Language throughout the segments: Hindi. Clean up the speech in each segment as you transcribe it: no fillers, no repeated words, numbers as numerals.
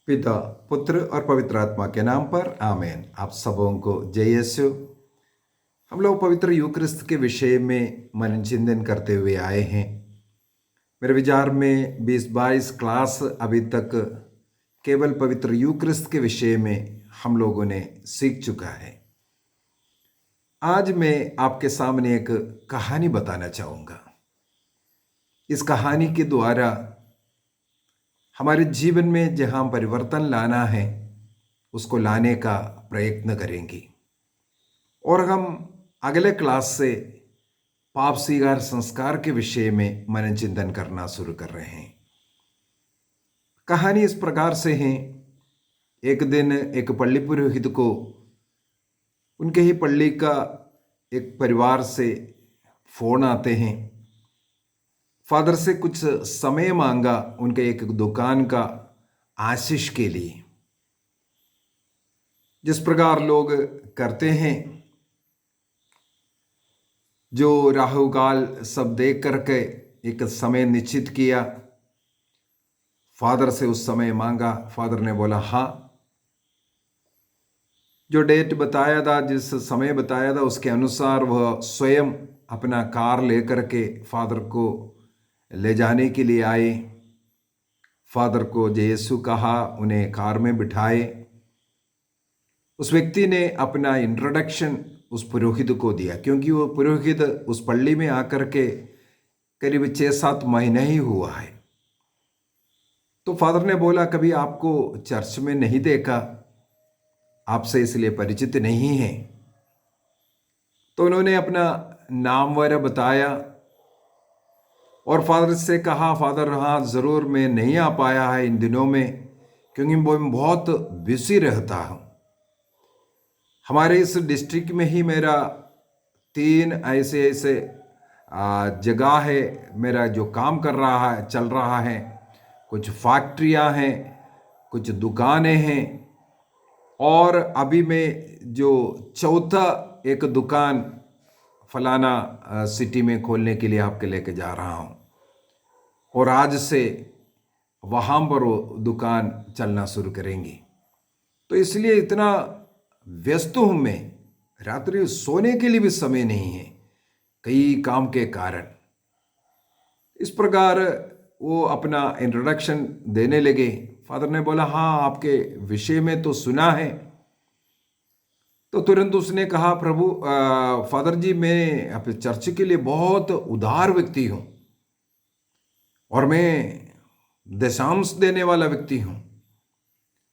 पिता, पुत्र और पवित्र आत्मा के नाम पर आमीन। आप सबों को जय यीशु। हम लोग पवित्र यूक्रिस्त के विषय में मन चिंतन करते हुए आए हैं। मेरे विचार में 20-22 क्लास अभी तक केवल पवित्र यूक्रिस्त के विषय में हम लोगों ने सीख चुका है। आज मैं आपके सामने एक कहानी बताना चाहूँगा। इस कहानी के द्वारा हमारे जीवन में जहाँ परिवर्तन लाना है उसको लाने का प्रयत्न करेंगे। और हम अगले क्लास से पाप स्वीकार संस्कार के विषय में मनन चिंतन करना शुरू कर रहे हैं। कहानी इस प्रकार से है। एक दिन एक पल्ली पुरोहित को उनके ही पल्ली का एक परिवार से फोन आते हैं। फादर से कुछ समय मांगा उनके एक दुकान का आशीष के लिए। जिस प्रकार लोग करते हैं, जो राहु काल सब देख करके एक समय निश्चित किया, फादर से उस समय मांगा। फादर ने बोला हाँ, जो डेट बताया था, जिस समय बताया था, उसके अनुसार वह स्वयं अपना कार लेकर के फादर को ले जाने के लिए आए। फादर को जय यीशु कहा, उन्हें कार में बिठाए। उस व्यक्ति ने अपना इंट्रोडक्शन उस पुरोहित को दिया, क्योंकि वो पुरोहित उस पल्ली में आकर के करीब 6-7 महीने ही हुआ है। तो फादर ने बोला, कभी आपको चर्च में नहीं देखा, आपसे इसलिए परिचित नहीं है। तो उन्होंने अपना नाम वगैरह बताया और फादर से कहा, फादर हाँ ज़रूर, मैं नहीं आ पाया है इन दिनों में, क्योंकि मैं बहुत बिजी रहता हूँ। हमारे इस डिस्ट्रिक्ट में ही मेरा 3 ऐसे जगह है, मेरा जो काम कर रहा है, चल रहा है। कुछ फैक्ट्रियाँ हैं, कुछ दुकानें हैं, और अभी मैं जो चौथा एक दुकान फलाना सिटी में खोलने के लिए आपके लेके जा रहा हूँ, और आज से वहाँ पर वो दुकान चलना शुरू करेंगी। तो इसलिए इतना व्यस्त हूँ मैं, रात्रि सोने के लिए भी समय नहीं है, कई काम के कारण। इस प्रकार वो अपना इंट्रोडक्शन देने लगे। फादर ने बोला हाँ, आपके विषय में तो सुना है। तो तुरंत उसने कहा, प्रभु फादर जी, मैं अपने चर्च के लिए बहुत उदार व्यक्ति हूँ, और मैं दशांश देने वाला व्यक्ति हूँ।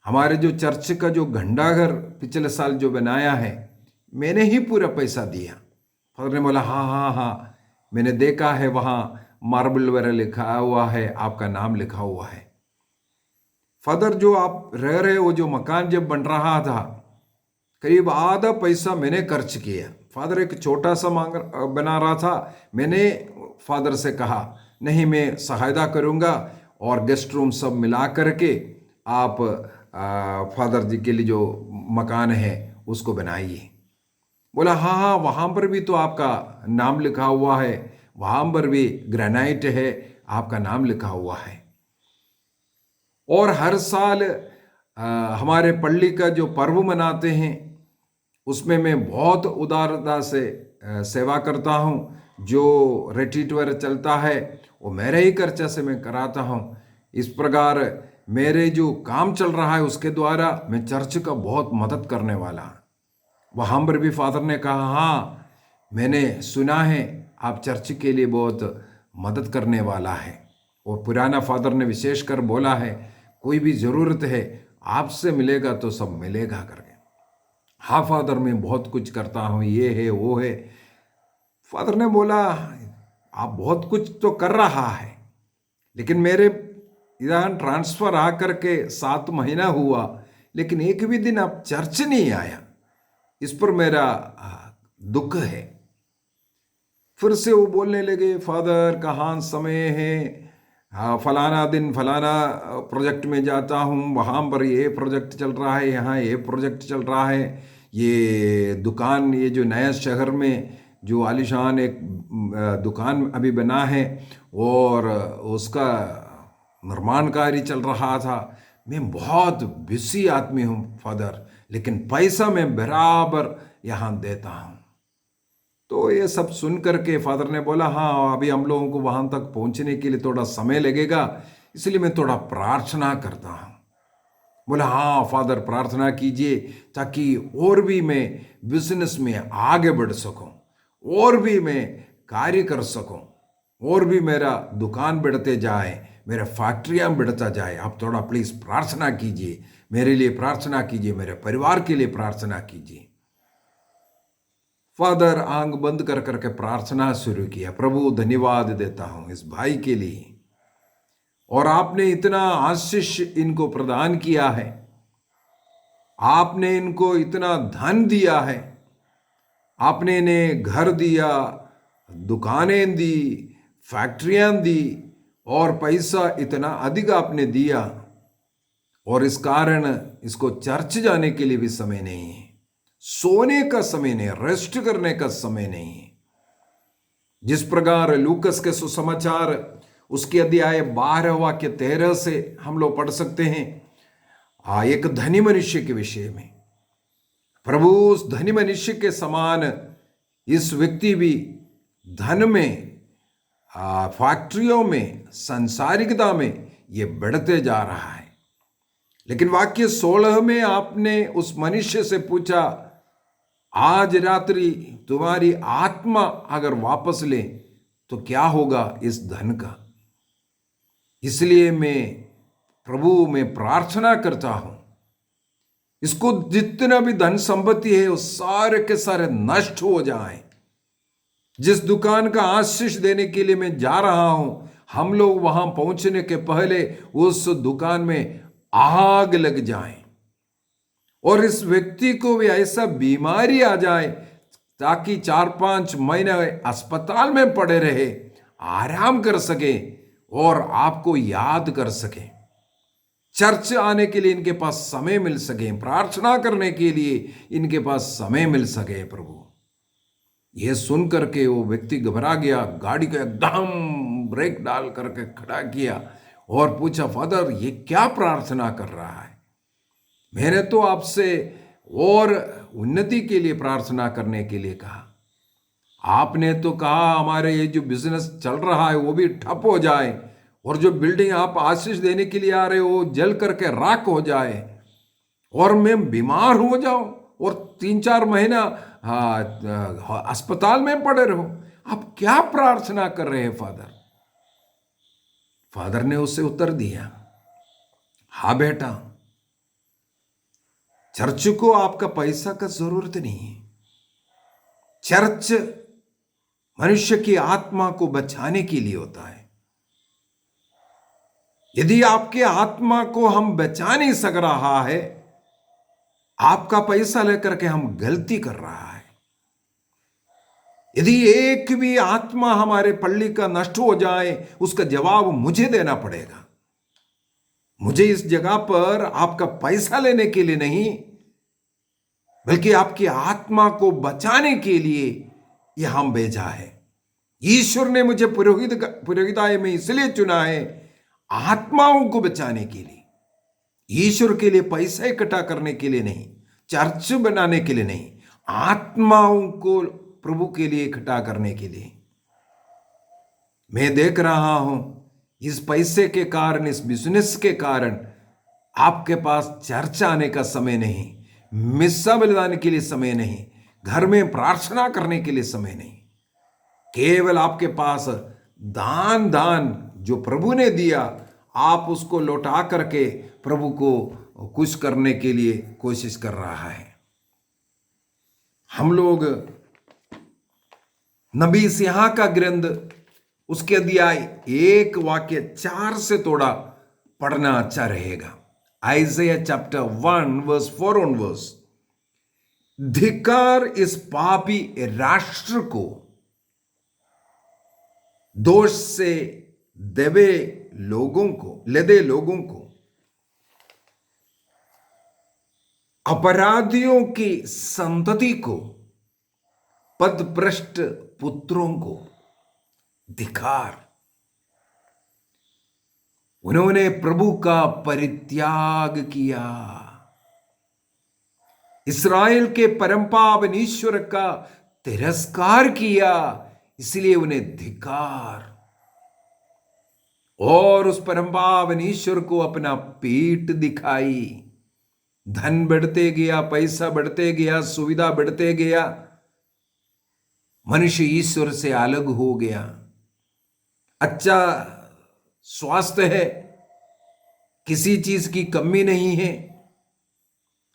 हमारे जो चर्च का जो घंटाघर पिछले साल जो बनाया है, मैंने ही पूरा पैसा दिया। फादर ने बोला हाँ हाँ हाँ, मैंने देखा है, वहाँ मार्बल वगैरह लिखा हुआ है, आपका नाम लिखा हुआ है। फादर, जो आप रह रहे, वो जो मकान जब बन रहा था, करीब आधा पैसा मैंने खर्च किया। फादर एक छोटा सा बना रहा था। मैंने फादर से कहा नहीं, मैं सहायता करूँगा, और गेस्ट रूम सब मिला करके आप फादर जी के लिए जो मकान है उसको बनाइए। बोला हाँ हाँ, वहाँ पर भी तो आपका नाम लिखा हुआ है, वहाँ पर भी ग्रेनाइट है, आपका नाम लिखा हुआ है। और हर साल हमारे पल्ली का जो पर्व मनाते हैं, उसमें मैं बहुत उदारता से सेवा करता हूँ। जो रिट्रीट वगैरह चलता है वो मेरे ही खर्चा से मैं कराता हूँ। इस प्रकार मेरे जो काम चल रहा है उसके द्वारा मैं चर्च का बहुत मदद करने वाला हूँ। वहाँ पर भी फादर ने कहा हाँ, मैंने सुना है आप चर्च के लिए बहुत मदद करने वाला है। और पुराना फादर ने विशेषकर बोला है, कोई भी ज़रूरत है आपसे मिलेगा तो सब मिलेगा करके। हाँ फादर, मैं बहुत कुछ करता हूँ, ये है वो है। फादर ने बोला आप बहुत कुछ तो कर रहा है, लेकिन मेरे इधर ट्रांसफ़र आकर के 7 महीना हुआ, लेकिन एक भी दिन आप चर्च नहीं आया, इस पर मेरा दुख है। फिर से वो बोलने लगे, फादर कहाँ समय है, हाँ फलाना दिन फलाना प्रोजेक्ट में जाता हूँ, वहाँ पर ये प्रोजेक्ट चल रहा है, यहाँ ये प्रोजेक्ट चल रहा है, ये दुकान, ये जो नया शहर में जो आलीशान एक दुकान अभी बना है, और उसका निर्माण कार्य चल रहा था। मैं बहुत बिजी आदमी हूं फादर, लेकिन पैसा मैं बराबर यहां देता हूं। तो ये सब सुन करके फादर ने बोला, हाँ अभी हम लोगों को वहां तक पहुंचने के लिए थोड़ा समय लगेगा, इसलिए मैं थोड़ा प्रार्थना करता हूं। बोला, हाँ फादर प्रार्थना कीजिए, ताकि और भी मैं बिजनेस में आगे बढ़ सकूं, और भी मैं कार्य कर सकूं, और भी मेरा दुकान बढ़ते जाए, मेरा फैक्ट्रियां बढ़ता जाए। आप थोड़ा प्लीज प्रार्थना कीजिए, मेरे लिए प्रार्थना कीजिए, मेरे परिवार के लिए प्रार्थना कीजिए। फादर आंख बंद कर करके प्रार्थना शुरू किया, प्रभु धन्यवाद देता हूं इस भाई के लिए, और आपने इतना आशीष इनको प्रदान किया है, आपने इनको इतना धन दिया है, आपने इन्हें घर दिया, दुकानें दी, फैक्ट्रियां दी, और पैसा इतना अधिक आपने दिया, और इस कारण इसको चर्च जाने के लिए भी समय नहीं है, सोने का समय नहीं, रेस्ट करने का समय नहीं है। जिस प्रकार लूकस के सुसमाचार उसके अध्याय 12 वाक्य 13 से हम लोग पढ़ सकते हैं, एक धनी मनुष्य के विषय में, प्रभु उस धनी मनुष्य के समान इस व्यक्ति भी धन में, फैक्ट्रियों में, सांसारिकता में ये बढ़ते जा रहा है। लेकिन वाक्य 16 में आपने उस मनुष्य से पूछा, आज रात्रि तुम्हारी आत्मा अगर वापस ले तो क्या होगा इस धन का। इसलिए मैं प्रभु में प्रार्थना करता हूं, इसको जितना भी धन संपत्ति है वो सारे के सारे नष्ट हो जाएं। जिस दुकान का आशीष देने के लिए मैं जा रहा हूं, हम लोग वहां पहुंचने के पहले उस दुकान में आग लग जाए, और इस व्यक्ति को भी ऐसा बीमारी आ जाए ताकि 4-5 महीने अस्पताल में पड़े रहे, आराम कर सके और आपको याद कर सके, चर्च आने के लिए इनके पास समय मिल सके, प्रार्थना करने के लिए इनके पास समय मिल सके। प्रभु यह सुन करके वो व्यक्ति घबरा गया, गाड़ी को एकदम ब्रेक डाल करके खड़ा किया और पूछा, फादर ये क्या प्रार्थना कर रहा है? मैंने तो आपसे और उन्नति के लिए प्रार्थना करने के लिए कहा, आपने तो कहा हमारे ये जो बिजनेस चल रहा है वो भी ठप हो जाए, और जो बिल्डिंग आप आशीष देने के लिए आ रहे हो जल करके राख हो जाए, और मैं बीमार हो जाऊं और 3-4 महीना अस्पताल में पड़े रहो। आप क्या प्रार्थना कर रहे हैं फादर? फादर ने उससे उत्तर दिया, हाँ बेटा, चर्च को आपका पैसा का जरूरत नहीं है। चर्च मनुष्य की आत्मा को बचाने के लिए होता है। यदि आपके आत्मा को हम बचा नहीं सक रहा है, आपका पैसा लेकर के हम गलती कर रहा है। यदि एक भी आत्मा हमारे पल्ली का नष्ट हो जाए, उसका जवाब मुझे देना पड़ेगा। मुझे इस जगह पर आपका पैसा लेने के लिए नहीं, बल्कि आपकी आत्मा को बचाने के लिए यहां भेजा है। ईश्वर ने मुझे पुरोहिताय में इसलिए चुना है, आत्माओं को बचाने के लिए, ईश्वर के लिए पैसा इकट्ठा करने के लिए नहीं, चर्च बनाने के लिए नहीं, आत्माओं को प्रभु के लिए इकट्ठा करने के लिए। मैं देख रहा हूं इस पैसे के कारण, इस बिजनेस के कारण आपके पास चर्च आने का समय नहीं, मिस्सा बलिदान के लिए समय नहीं, घर में प्रार्थना करने के लिए समय नहीं। केवल आपके पास दान जो प्रभु ने दिया, आप उसको लौटा करके प्रभु को कुछ करने के लिए कोशिश कर रहा है। हम लोग नबी सिहा का ग्रंथ उसके अध्याय 1 वाक्य 4 से थोड़ा पढ़ना अच्छा रहेगा। Isaiah chapter 1 verse 4 onwards. धिक्कार इस पापी राष्ट्र को, दोष से लेदे लोगों को, अपराधियों की संतति को, पदभ्रष्ट पुत्रों को धिक्कार। उन्होंने प्रभु का परित्याग किया, इस्राएल के परम पावन ईश्वर का तिरस्कार किया, इसलिए उन्हें धिक्कार। और उस परम पावन ईश्वर को अपना पीठ दिखाई। धन बढ़ते गया, पैसा बढ़ते गया, सुविधा बढ़ते गया, मनुष्य ईश्वर से अलग हो गया। अच्छा स्वास्थ्य है, किसी चीज की कमी नहीं है,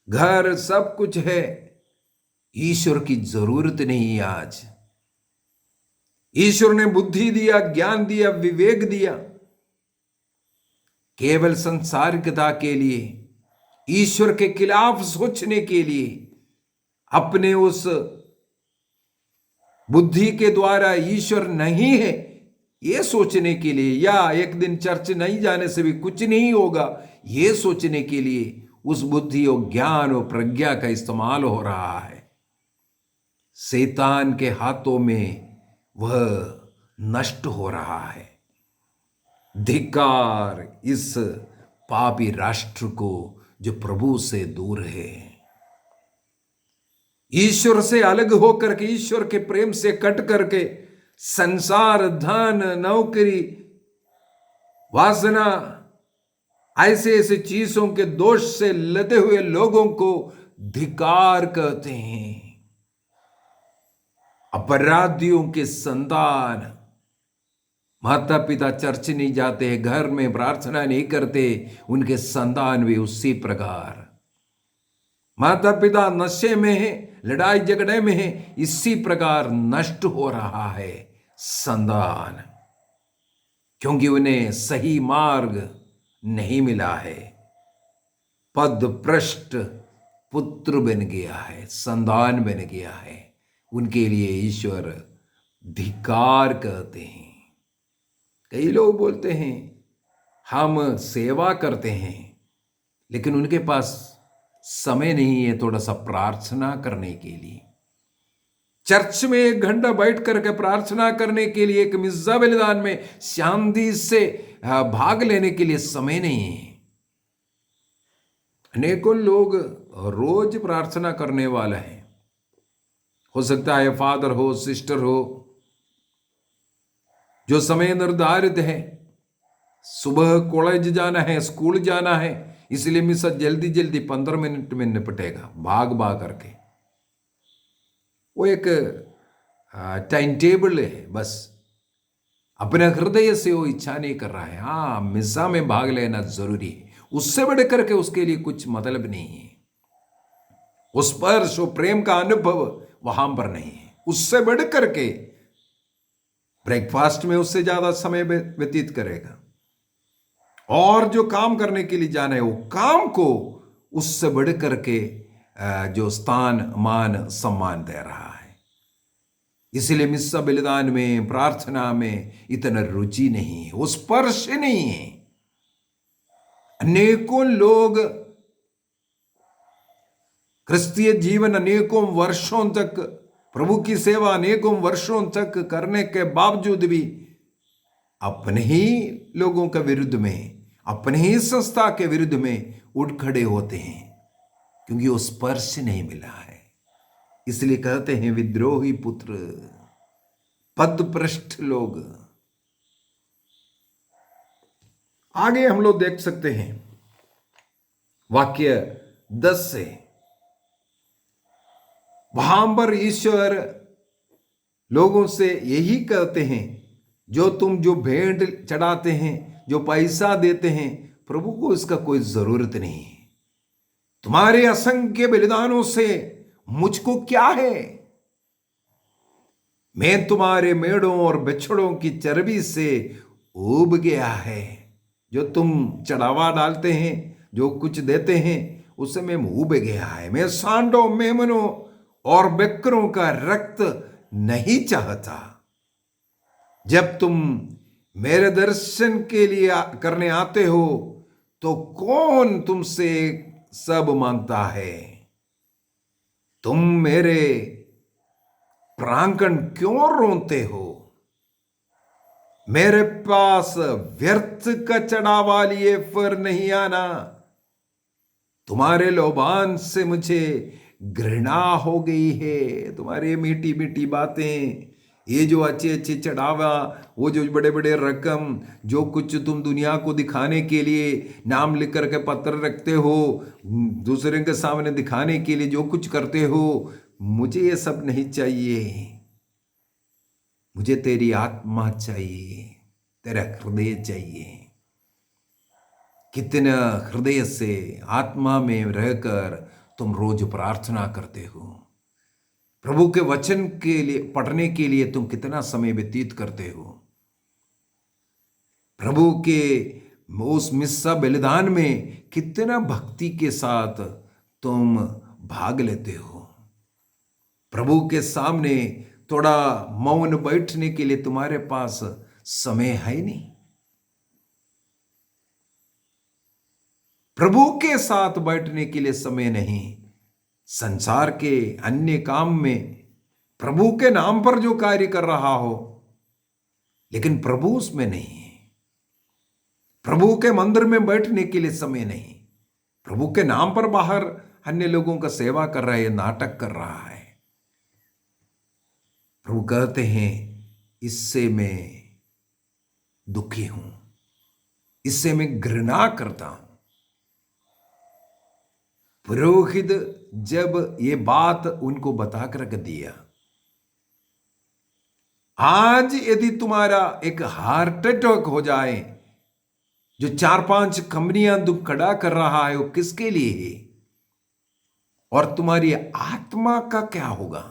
घर सब कुछ है, ईश्वर की जरूरत नहीं है। आज ईश्वर ने बुद्धि दिया, ज्ञान दिया, विवेक दिया, केवल संसारिकता के लिए, ईश्वर के खिलाफ सोचने के लिए, अपने उस बुद्धि के द्वारा ईश्वर नहीं है ये सोचने के लिए, या एक दिन चर्च नहीं जाने से भी कुछ नहीं होगा ये सोचने के लिए उस बुद्धि और ज्ञान और प्रज्ञा का इस्तेमाल हो रहा है। शैतान के हाथों में वह नष्ट हो रहा है। धिक्कार इस पापी राष्ट्र को जो प्रभु से दूर है, ईश्वर से अलग होकर के, ईश्वर के प्रेम से कट करके, संसार, धन, नौकरी, वासना, ऐसे ऐसे चीजों के दोष से लदे हुए लोगों को धिक्कार कहते हैं। अपराधियों के संतान, माता पिता चर्च नहीं जाते, घर में प्रार्थना नहीं करते, उनके संतान भी उसी प्रकार। माता पिता नशे में है, लड़ाई झगड़े में है, इसी प्रकार नष्ट हो रहा है संतान, क्योंकि उन्हें सही मार्ग नहीं मिला है। पद भ्रष्ट पुत्र बन गया है, संतान बन गया है। उनके लिए ईश्वर धिक्कार कहते हैं। कई लोग बोलते हैं हम सेवा करते हैं, लेकिन उनके पास समय नहीं है थोड़ा सा प्रार्थना करने के लिए। चर्च में 1 घंटा बैठ करके प्रार्थना करने के लिए, एक मिस्सा बलिदान में शांति से भाग लेने के लिए समय नहीं है। अनेकों लोग रोज प्रार्थना करने वाला है, हो सकता है फादर हो, सिस्टर हो, जो समय निर्धारित है, सुबह कॉलेज जाना है, स्कूल जाना है, इसलिए मिस्सा जल्दी जल्दी 15 मिनट में निपटेगा, भाग भाग करके। वो एक टाइम टेबल है, बस अपने हृदय से वो इच्छा नहीं कर रहा है। हाँ, मिस्सा में भाग लेना जरूरी है, उससे बढ़ करके उसके लिए कुछ मतलब नहीं है। उस पर जो प्रेम का अनुभव वहां पर नहीं है। उससे बढ़ करके ब्रेकफास्ट में उससे ज्यादा समय व्यतीत करेगा, और जो काम करने के लिए जाना है वो काम को उससे बढ़ करके जो स्थान, मान, सम्मान दे रहा है। इसलिए मिस्सा बलिदान में, प्रार्थना में इतना रुचि नहीं है, उस स्पर्श नहीं है। अनेकों लोग क्रिस्तीय जीवन अनेकों वर्षों तक, प्रभु की सेवा अनेकों वर्षों तक करने के बावजूद भी अपने ही लोगों के विरुद्ध में, अपने ही संस्था के विरुद्ध में उठ खड़े होते हैं, क्योंकि वो स्पर्श नहीं मिला है। इसलिए कहते हैं विद्रोही पुत्र, पदभ्रष्ट लोग। आगे हम लोग देख सकते हैं वाक्य 10 से, वहां पर ईश्वर लोगों से यही कहते हैं, जो तुम जो भेंट चढ़ाते हैं, जो पैसा देते हैं, प्रभु को इसका कोई जरूरत नहीं है। तुम्हारे असंख्य बलिदानों से मुझको क्या है? मैं तुम्हारे मेढ़ों और बछड़ों की चर्बी से ऊब गया है। जो तुम चढ़ावा डालते हैं, जो कुछ देते हैं, उससे मैं ऊब गया है। मैं सांडों, मेमनों और बकरों का रक्त नहीं चाहता। जब तुम मेरे दर्शन के लिए करने आते हो तो कौन तुमसे सब मांगता है? तुम मेरे प्रांगण क्यों रोते हो? मेरे पास व्यर्थ का चढ़ावा लिए फिर नहीं आना। तुम्हारे लोबान से मुझे घृणा हो गई है। तुम्हारी मीठी मीठी बातें, ये जो अच्छे अच्छे चढ़ावा, वो जो बड़े बड़े रकम, जो कुछ तुम दुनिया को दिखाने के लिए नाम लिख करके पत्र रखते हो, दूसरे के सामने दिखाने के लिए जो कुछ करते हो, मुझे ये सब नहीं चाहिए। मुझे तेरी आत्मा चाहिए, तेरा हृदय चाहिए। कितना हृदय से आत्मा में रहकर तुम रोज प्रार्थना करते हो। प्रभु के वचन के लिए पढ़ने के लिए तुम कितना समय व्यतीत करते हो। प्रभु के उस मिस्सा बलिदान में कितना भक्ति के साथ तुम भाग लेते हो। प्रभु के सामने थोड़ा मौन बैठने के लिए तुम्हारे पास समय है नहीं। प्रभु के साथ बैठने के लिए समय नहीं। संसार के अन्य काम में प्रभु के नाम पर जो कार्य कर रहा हो, लेकिन प्रभु उसमें नहीं है। प्रभु के मंदिर में बैठने के लिए समय नहीं। प्रभु के नाम पर बाहर अन्य लोगों का सेवा कर रहा है, नाटक कर रहा है। प्रभु कहते हैं, इससे मैं दुखी हूं, इससे मैं घृणा करता हूं। पुरोहित जब ये बात उनको बता कर दिया, आज यदि तुम्हारा एक हार्ट अटैक हो जाए, जो 4-5 कंपनियां तुम खड़ा कर रहा है, वो किसके लिए है? और तुम्हारी आत्मा का क्या होगा?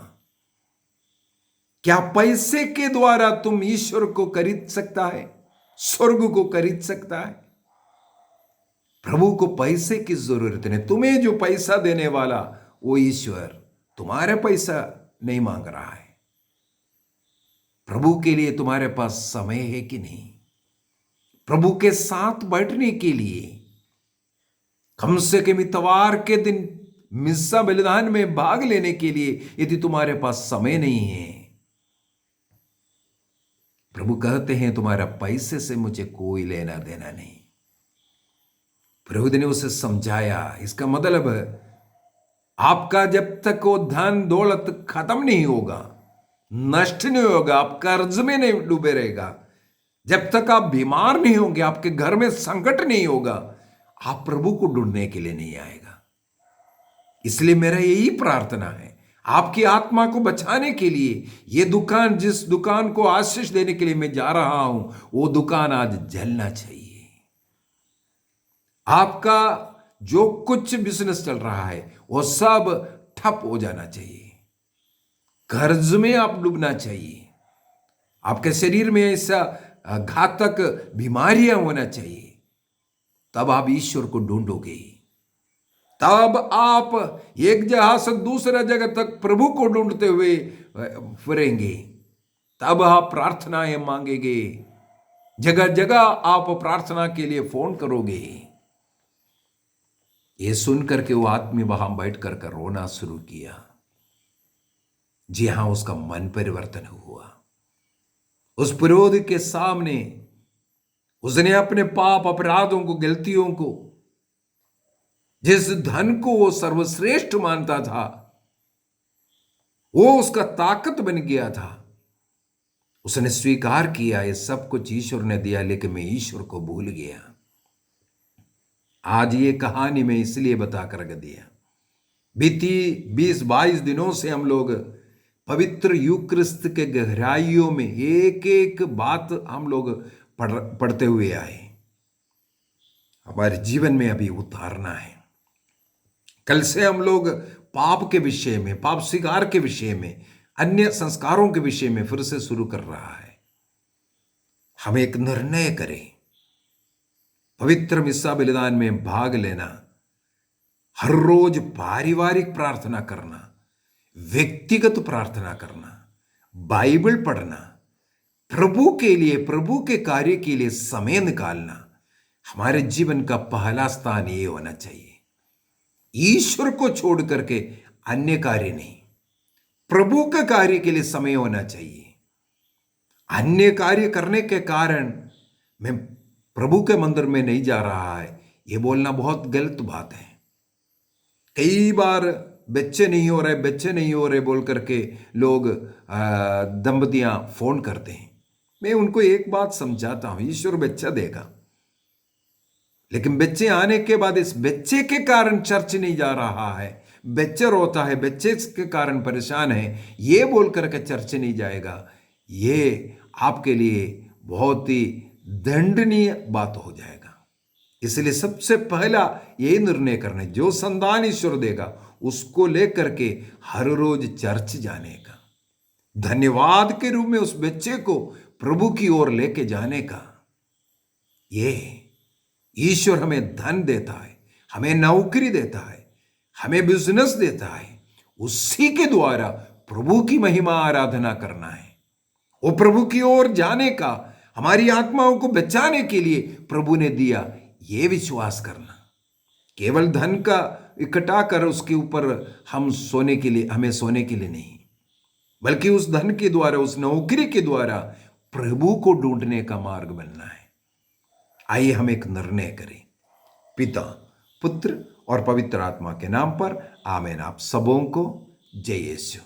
क्या पैसे के द्वारा तुम ईश्वर को खरीद सकता है? स्वर्ग को खरीद सकता है? प्रभु को पैसे की जरूरत नहीं। तुम्हें जो पैसा देने वाला वो ईश्वर तुम्हारे पैसा नहीं मांग रहा है। प्रभु के लिए तुम्हारे पास समय है कि नहीं? प्रभु के साथ बैठने के लिए कम से कम इतवार के दिन मिस्सा बलिदान में भाग लेने के लिए यदि तुम्हारे पास समय नहीं है, प्रभु कहते हैं तुम्हारा पैसे से मुझे कोई लेना देना नहीं। प्रभु ने उसे समझाया, इसका मतलब आपका जब तक वो धन दौलत खत्म नहीं होगा, नष्ट नहीं होगा, आप कर्ज में नहीं डूबे रहेगा, जब तक आप बीमार नहीं होंगे, आपके घर में संकट नहीं होगा, आप प्रभु को ढूंढने के लिए नहीं आएगा। इसलिए मेरा यही प्रार्थना है, आपकी आत्मा को बचाने के लिए ये दुकान, जिस दुकान को आशीष देने के लिए मैं जा रहा हूं, वो दुकान आज जलना चाहिए। आपका जो कुछ बिजनेस चल रहा है वो सब ठप हो जाना चाहिए। कर्ज में आप डूबना चाहिए। आपके शरीर में ऐसा घातक बीमारियां होना चाहिए, तब आप ईश्वर को ढूंढोगे। तब आप एक जगह से दूसरा जगह तक प्रभु को ढूंढते हुए फिरेंगे। तब आप प्रार्थनाएं मांगेंगे, जगह जगह आप प्रार्थना के लिए फोन करोगे। ये सुनकर के वो आदमी वहां बैठ कर रोना शुरू किया। जी हां, उसका मन परिवर्तन हुआ। उस पुरोहित के सामने उसने अपने पाप अपराधों को, गलतियों को, जिस धन को वो सर्वश्रेष्ठ मानता था, वो उसका ताकत बन गया था। उसने स्वीकार किया, ये सब कुछ ईश्वर ने दिया, लेकिन मैं ईश्वर को भूल गया। आज ये कहानी मैं इसलिए बता कर दिया, बीती 20-22 दिनों से हम लोग पवित्र यूक्रिस्त के गहराइयों में एक एक बात हम लोग पढ़ते हुए आए। हमारे जीवन में अभी उतारना है। कल से हम लोग पाप के विषय में, पाप स्वीकार के विषय में, अन्य संस्कारों के विषय में फिर से शुरू कर रहा है। हम एक निर्णय करें, पवित्र मिस्सा बलिदान में भाग लेना, हर रोज पारिवारिक प्रार्थना करना, व्यक्तिगत प्रार्थना करना, बाइबल पढ़ना, प्रभु के लिए, प्रभु के कार्य के लिए समय निकालना, हमारे जीवन का पहला स्थान ये होना चाहिए। ईश्वर को छोड़ करके अन्य कार्य नहीं, प्रभु के कार्य के लिए समय होना चाहिए। अन्य कार्य करने के कारण मैं प्रभु के मंदिर में नहीं जा रहा है, ये बोलना बहुत गलत बात है। कई बार बच्चे नहीं हो रहे, बच्चे नहीं हो रहे बोल करके लोग दंपतियां फोन करते हैं। मैं उनको एक बात समझाता हूं, ईश्वर बच्चा देगा, लेकिन बच्चे आने के बाद इस बच्चे के कारण चर्च नहीं जा रहा है, बच्चा रोता है, बच्चे के कारण परेशान है, ये बोल करके चर्च नहीं जाएगा, ये आपके लिए बहुत ही दंडनीय बात हो जाएगा। इसलिए सबसे पहला यही निर्णय करना है, जो संतान ईश्वर देगा उसको लेकर के हर रोज चर्च जाने का, धन्यवाद के रूप में उस बच्चे को प्रभु की ओर लेके जाने का। ये ईश्वर हमें धन देता है, हमें नौकरी देता है, हमें बिजनेस देता है, उसी के द्वारा प्रभु की महिमा आराधना करना है। वो प्रभु की ओर जाने का, हमारी आत्माओं को बचाने के लिए प्रभु ने दिया, ये विश्वास करना। केवल धन का इकट्ठा कर उसके ऊपर हम सोने के लिए, हमें सोने के लिए नहीं, बल्कि उस धन के द्वारा, उस नौकरी के द्वारा प्रभु को ढूंढने का मार्ग बनना है। आइए हम एक निर्णय करें। पिता, पुत्र और पवित्र आत्मा के नाम पर आमीन। आप सबों को जय यीशु।